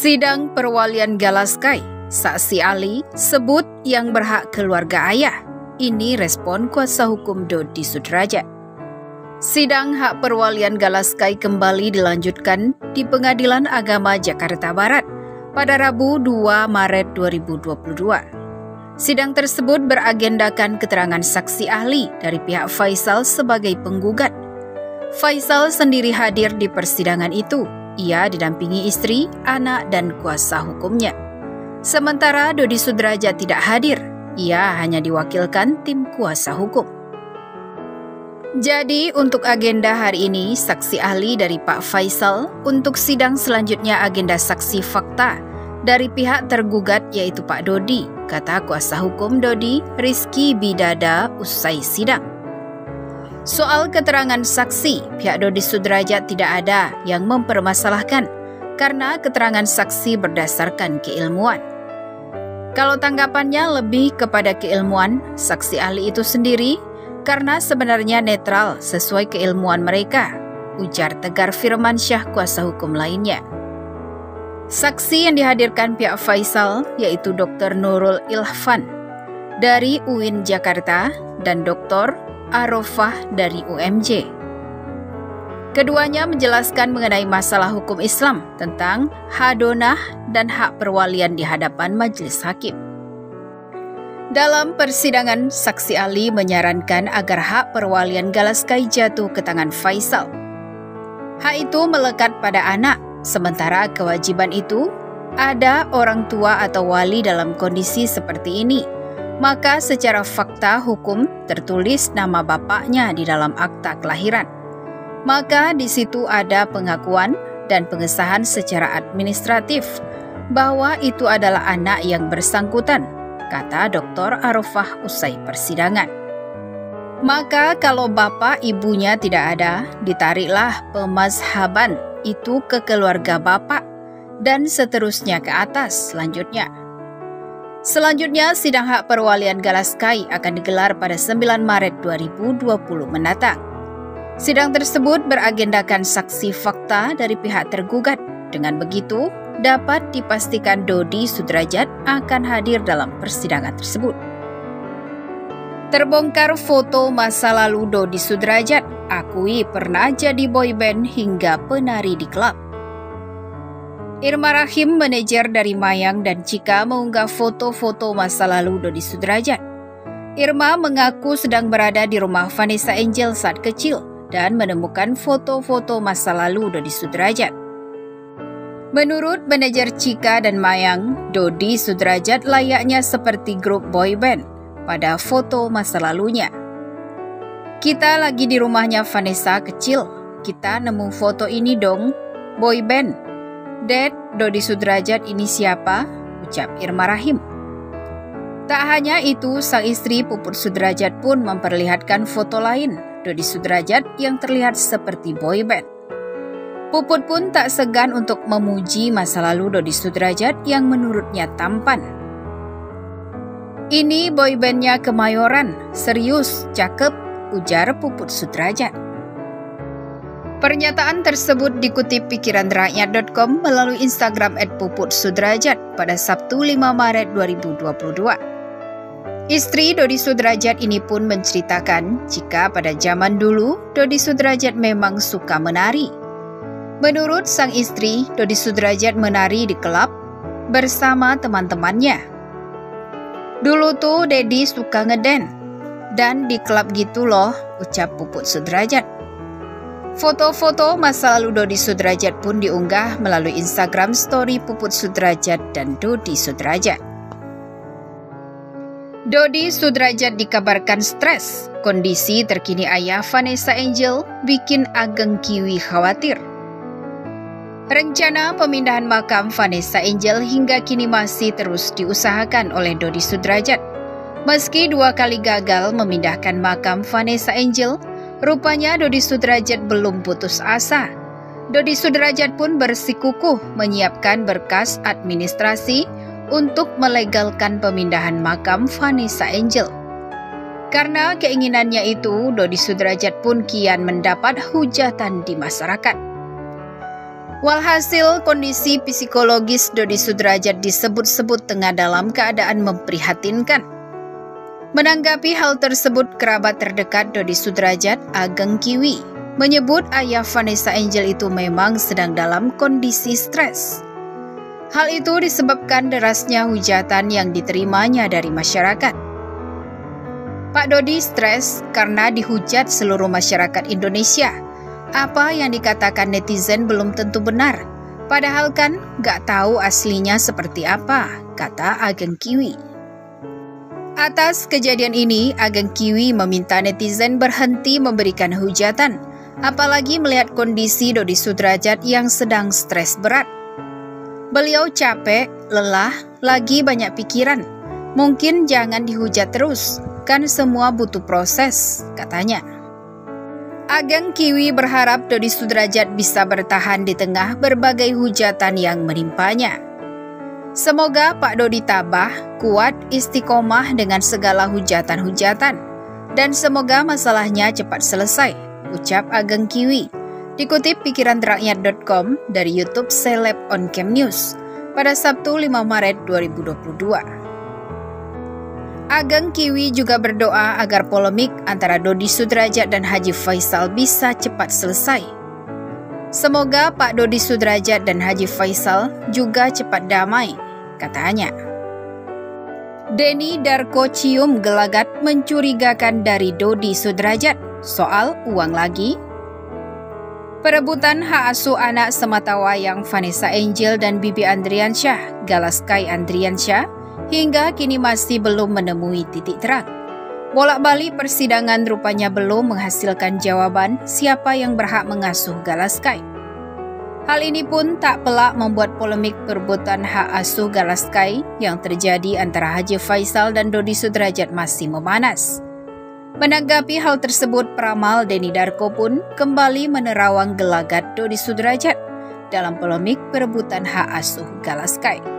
Sidang perwalian Galaskai, saksi ahli sebut yang berhak keluarga ayah. Ini respon kuasa hukum Dodi Sudrajat. Sidang hak perwalian Galaskai kembali dilanjutkan di Pengadilan Agama Jakarta Barat pada Rabu 2 Maret 2022. Sidang tersebut beragendakan keterangan saksi ahli dari pihak Faisal sebagai penggugat. Faisal sendiri hadir di persidangan itu. Ia didampingi istri, anak, dan kuasa hukumnya. Sementara Dodi Sudrajat tidak hadir, ia hanya diwakilkan tim kuasa hukum. Jadi untuk agenda hari ini, saksi ahli dari Pak Faisal, untuk sidang selanjutnya agenda saksi fakta dari pihak tergugat yaitu Pak Dodi, kata kuasa hukum Dodi, Rizky Bidada usai sidang. Soal keterangan saksi, pihak Dodi Sudrajat tidak ada yang mempermasalahkan karena keterangan saksi berdasarkan keilmuan. Kalau tanggapannya lebih kepada keilmuan saksi ahli itu sendiri karena sebenarnya netral sesuai keilmuan mereka, ujar Tegar Firmansyah kuasa hukum lainnya. Saksi yang dihadirkan pihak Faisal yaitu Dr. Nurul Ilhvan dari UIN Jakarta dan Dr. Arofah dari UMJ. Keduanya menjelaskan mengenai masalah hukum Islam tentang hadonah dan hak perwalian di hadapan majelis hakim. Dalam persidangan, saksi ahli menyarankan agar hak perwalian Galaskai jatuh ke tangan Faisal. Hak itu melekat pada anak, sementara kewajiban itu ada orang tua atau wali dalam kondisi seperti ini. Maka secara fakta hukum tertulis nama bapaknya di dalam akta kelahiran. Maka di situ ada pengakuan dan pengesahan secara administratif bahwa itu adalah anak yang bersangkutan, kata Dr. Arofah usai persidangan. Maka kalau bapak ibunya tidak ada, ditariklah pemazhaban itu ke keluarga bapak dan seterusnya ke atas selanjutnya. Selanjutnya, sidang hak perwalian Galaskai akan digelar pada 9 Maret 2020 mendatang. Sidang tersebut beragendakan saksi fakta dari pihak tergugat. Dengan begitu, dapat dipastikan Dodi Sudrajat akan hadir dalam persidangan tersebut. Terbongkar foto masa lalu Dodi Sudrajat, akui pernah jadi boyband hingga penari di klub. Irma Rahim, manajer dari Mayang dan Cika, mengunggah foto-foto masa lalu Dodi Sudrajat. Irma mengaku sedang berada di rumah Vanessa Angel saat kecil dan menemukan foto-foto masa lalu Dodi Sudrajat. Menurut manajer Cika dan Mayang, Dodi Sudrajat layaknya seperti grup boyband pada foto masa lalunya. Kita lagi di rumahnya Vanessa kecil, kita nemu foto ini dong, boyband. Dad, Dodi Sudrajat ini siapa? Ucap Irma Rahim. Tak hanya itu, sang istri Puput Sudrajat pun memperlihatkan foto lain, Dodi Sudrajat yang terlihat seperti boyband. Puput pun tak segan untuk memuji masa lalu Dodi Sudrajat yang menurutnya tampan. Ini boybandnya Kemayoran, serius, cakep, ujar Puput Sudrajat. Pernyataan tersebut dikutip pikiranrakyat.com melalui Instagram @puputsudrajat pada Sabtu 5 Maret 2022. Istri Dodi Sudrajat ini pun menceritakan jika pada zaman dulu Dodi Sudrajat memang suka menari. Menurut sang istri, Dodi Sudrajat menari di klub bersama teman-temannya. Dulu tuh Dedi suka ngeden dan di klub gitu loh, ucap Puput Sudrajat. Foto-foto masa lalu Dodi Sudrajat pun diunggah melalui Instagram story Puput Sudrajat dan Dodi Sudrajat. Dodi Sudrajat dikabarkan stres. Kondisi terkini ayah Vanessa Angel bikin Ageng Kiwi khawatir. Rencana pemindahan makam Vanessa Angel hingga kini masih terus diusahakan oleh Dodi Sudrajat. Meski 2 kali gagal memindahkan makam Vanessa Angel, rupanya Dodi Sudrajat belum putus asa. Dodi Sudrajat pun bersikukuh menyiapkan berkas administrasi untuk melegalkan pemindahan makam Vanessa Angel. Karena keinginannya itu, Dodi Sudrajat pun kian mendapat hujatan di masyarakat. Walhasil, kondisi psikologis Dodi Sudrajat disebut-sebut tengah dalam keadaan memprihatinkan. Menanggapi hal tersebut, kerabat terdekat Dodi Sudrajat, Ageng Kiwi, menyebut ayah Vanessa Angel itu memang sedang dalam kondisi stres. Hal itu disebabkan derasnya hujatan yang diterimanya dari masyarakat. Pak Dodi stres karena dihujat seluruh masyarakat Indonesia. Apa yang dikatakan netizen belum tentu benar, padahal kan gak tahu aslinya seperti apa, kata Ageng Kiwi. Atas kejadian ini, Ageng Kiwi meminta netizen berhenti memberikan hujatan, apalagi melihat kondisi Dodi Sudrajat yang sedang stres berat. Beliau capek, lelah, lagi banyak pikiran. Mungkin jangan dihujat terus, kan semua butuh proses, katanya. Ageng Kiwi berharap Dodi Sudrajat bisa bertahan di tengah berbagai hujatan yang menimpanya. Semoga Pak Dodi tabah, kuat, istiqomah dengan segala hujatan-hujatan, dan semoga masalahnya cepat selesai, ucap Ageng Kiwi. Dikutip pikiranrakyat.com dari YouTube Seleb On Cam News pada Sabtu 5 Maret 2022. Ageng Kiwi juga berdoa agar polemik antara Dodi Sudrajat dan Haji Faisal bisa cepat selesai. Semoga Pak Dodi Sudrajat dan Haji Faisal juga cepat damai, katanya. Denny Darko cium gelagat mencurigakan dari Dodi Sudrajat soal uang lagi. Perebutan hak asuh anak sematawayang Vanessa Angel dan Bibi Andriansyah, Galaskai Andriansyah, hingga kini masih belum menemui titik terang. Bolak-balik persidangan rupanya belum menghasilkan jawaban siapa yang berhak mengasuh Galaskai. Hal ini pun tak pelak membuat polemik perebutan hak asuh Galaskai yang terjadi antara Haji Faisal dan Dodi Sudrajat masih memanas. Menanggapi hal tersebut, peramal Denny Darko pun kembali menerawang gelagat Dodi Sudrajat dalam polemik perebutan hak asuh Galaskai.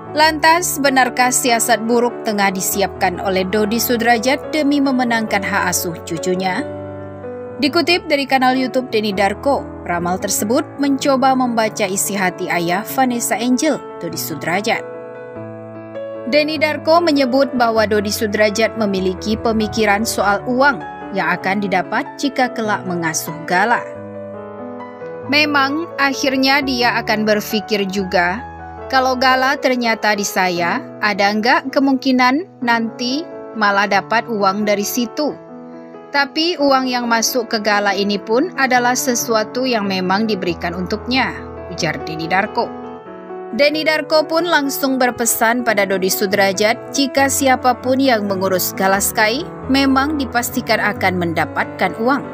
Lantas, benarkah siasat buruk tengah disiapkan oleh Dodi Sudrajat demi memenangkan hak asuh cucunya? Dikutip dari kanal YouTube Denny Darko, peramal tersebut mencoba membaca isi hati ayah Vanessa Angel, Dodi Sudrajat. Denny Darko menyebut bahwa Dodi Sudrajat memiliki pemikiran soal uang yang akan didapat jika kelak mengasuh Gala. Memang, akhirnya dia akan berpikir juga, kalau Gala ternyata di saya, ada nggak kemungkinan nanti malah dapat uang dari situ? Tapi uang yang masuk ke Gala ini pun adalah sesuatu yang memang diberikan untuknya, ujar Denny Darko. Denny Darko pun langsung berpesan pada Dodi Sudrajat jika siapapun yang mengurus Galaskai memang dipastikan akan mendapatkan uang.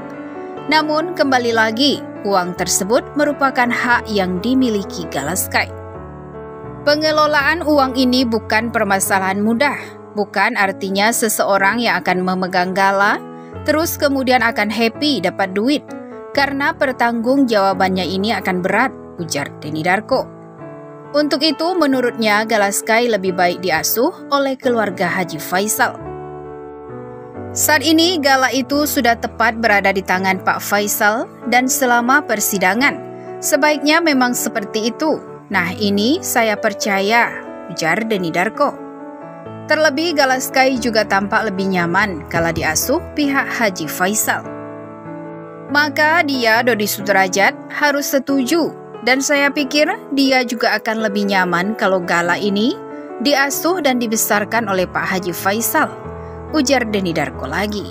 Namun kembali lagi, uang tersebut merupakan hak yang dimiliki Galaskai. Pengelolaan uang ini bukan permasalahan mudah, bukan artinya seseorang yang akan memegang Gala, terus kemudian akan happy dapat duit, karena pertanggungjawabannya ini akan berat, ujar Denny Darko. Untuk itu, menurutnya Galaskai lebih baik diasuh oleh keluarga Haji Faisal. Saat ini, Gala itu sudah tepat berada di tangan Pak Faisal dan selama persidangan, sebaiknya memang seperti itu. Nah ini saya percaya, ujar Denny Darko. Terlebih Galaskai juga tampak lebih nyaman kala diasuh pihak Haji Faisal. Maka dia, Dodi Sudrajat, harus setuju. Dan saya pikir dia juga akan lebih nyaman kalau Gala ini diasuh dan dibesarkan oleh Pak Haji Faisal, ujar Denny Darko lagi.